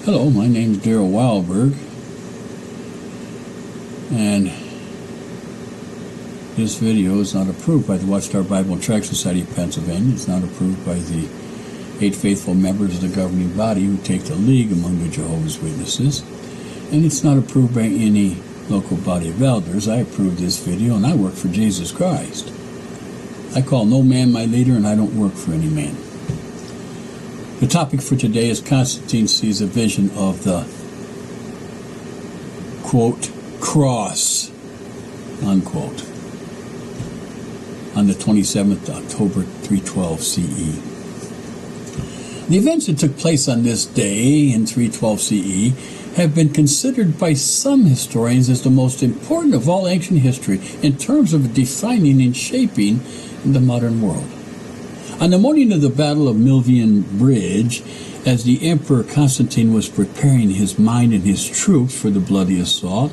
Hello, my name is Daryl Wildberg, and this video is not approved by the Watchtower Bible and Tract Society of Pennsylvania. It's not approved by the 8 faithful members of the governing body who take the lead among the Jehovah's Witnesses, and it's not approved by any local body of elders. I approve this video, and I work for Jesus Christ. I call no man my leader, and I don't work for any man. The topic for today is Constantine sees a vision of the, quote, cross, unquote, on the 27th of October 312 CE. The events that took place on this day in 312 CE have been considered by some historians as the most important of all ancient history in terms of defining and shaping the modern world. On the morning of the Battle of Milvian Bridge, as the Emperor Constantine was preparing his mind and his troops for the bloody assault,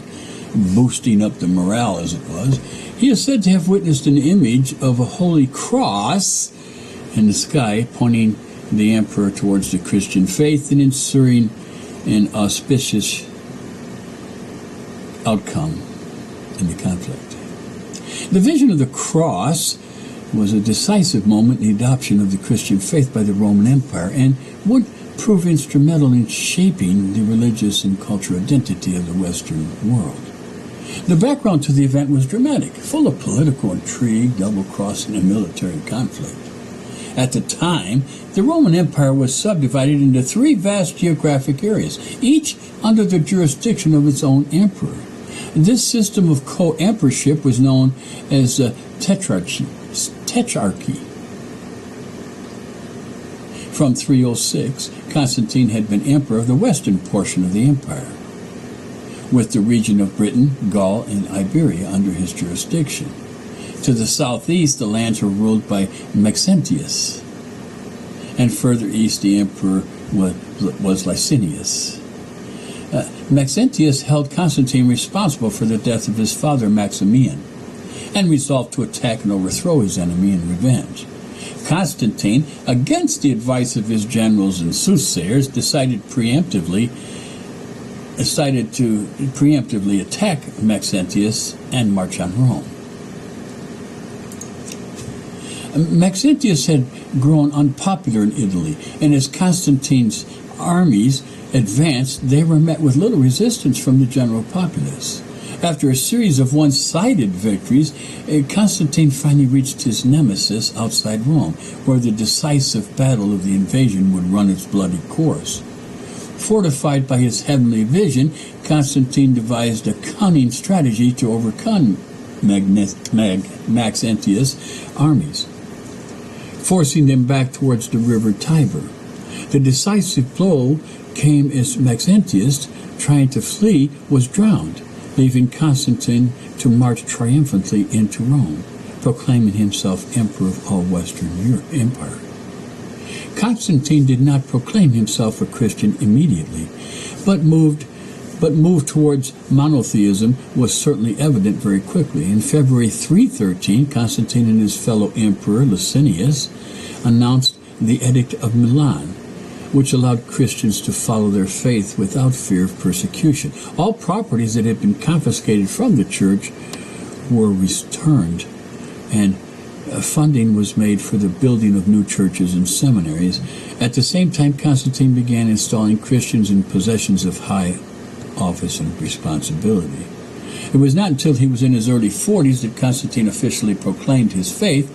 boosting up the morale as it was, he is said to have witnessed an image of a holy cross in the sky, pointing the emperor towards the Christian faith and ensuring an auspicious outcome in the conflict. The vision of the cross was a decisive moment in the adoption of the Christian faith by the Roman Empire and would prove instrumental in shaping the religious and cultural identity of the Western world. The background to the event was dramatic, full of political intrigue, double-crossing, and military conflict. At the time, the Roman Empire was subdivided into 3 vast geographic areas, each under the jurisdiction of its own emperor. This system of co-emperorship was known as the Tetrarchy. From 306, Constantine had been emperor of the western portion of the empire, with the region of Britain, Gaul, and Iberia under his jurisdiction. To the southeast, the lands were ruled by Maxentius, and further east, the emperor was Licinius. Maxentius held Constantine responsible for the death of his father Maximian, and resolved to attack and overthrow his enemy in revenge. Constantine, against the advice of his generals and soothsayers, decided to preemptively attack Maxentius and march on Rome. Maxentius had grown unpopular in Italy, and as Constantine's armies advanced, they were met with little resistance from the general populace. After a series of one-sided victories, Constantine finally reached his nemesis outside Rome, where the decisive battle of the invasion would run its bloody course. Fortified by his heavenly vision, Constantine devised a cunning strategy to overcome Maxentius' armies, forcing them back towards the river Tiber. The decisive blow came as Maxentius, trying to flee, was drowned, leaving Constantine to march triumphantly into Rome, proclaiming himself emperor of all Western Empire. Constantine did not proclaim himself a Christian immediately, but moved towards monotheism was certainly evident very quickly. In February 313, Constantine and his fellow emperor Licinius announced the Edict of Milan, which allowed Christians to follow their faith without fear of persecution. All properties that had been confiscated from the church were returned, and funding was made for the building of new churches and seminaries. At the same time, Constantine began installing Christians in positions of high office and responsibility. It was not until he was in his early 40s that Constantine officially proclaimed his faith,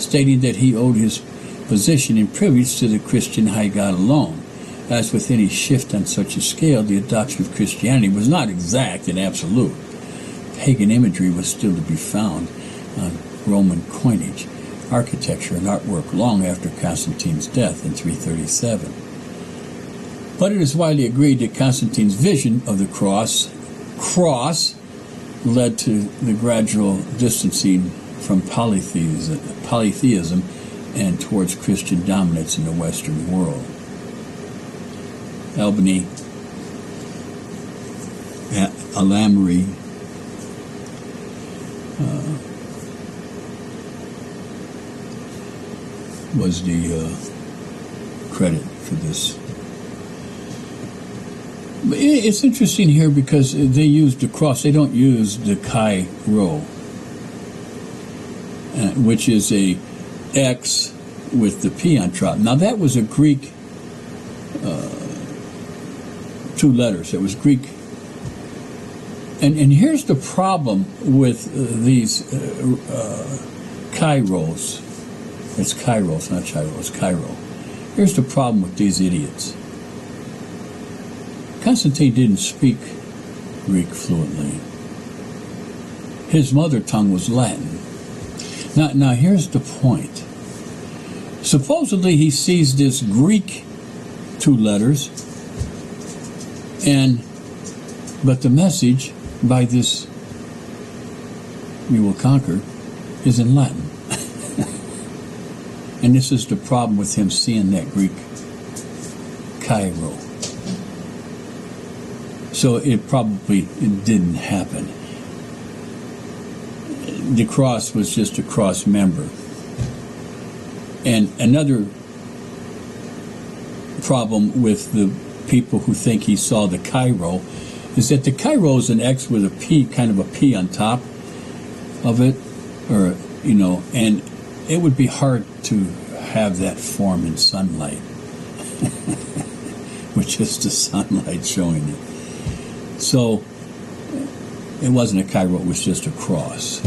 stating that he owed his position and privilege to the Christian high God alone. As with any shift on such a scale, the adoption of Christianity was not exact and absolute. Pagan imagery was still to be found on Roman coinage, architecture, and artwork long after Constantine's death in 337. But it is widely agreed that Constantine's vision of the cross led to the gradual distancing from polytheism and towards Christian dominance in the Western world. Albany, Alamery, was the credit for this It's interesting here because they use the cross. They don't use the Chi Rho, which is a X with the P on top. Now that was a Greek, 2 letters. It was Greek. And here's the problem with these Kairos. It's Kairos, not Chiro, it's Cairo. Here's the problem with these idiots. Constantine didn't speak Greek fluently. His mother tongue was Latin. Now here's the point. Supposedly he sees this Greek 2 letters, but the message by this "we will conquer" is in Latin. And this is the problem with him seeing that Greek Cairo. So it didn't happen. The cross was just a cross member. And another problem with the people who think he saw the Cairo is that the Cairo is an X with a P, kind of a P on top of it, and it would be hard to have that form in sunlight, with just the sunlight showing it. So it wasn't a Cairo, it was just a cross.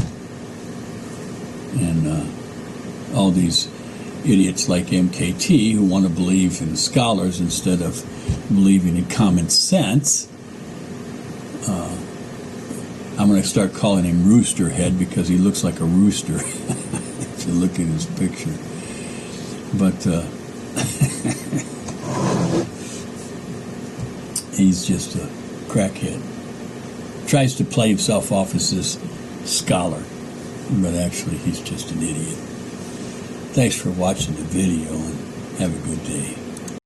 And all these idiots like MKT who want to believe in scholars instead of believing in common sense, I'm going to start calling him Rooster Head because he looks like a rooster if you look at his picture. But he's just a crackhead. Tries to play himself off as this scholar, but actually he's just an idiot. Thanks for watching the video and have a good day.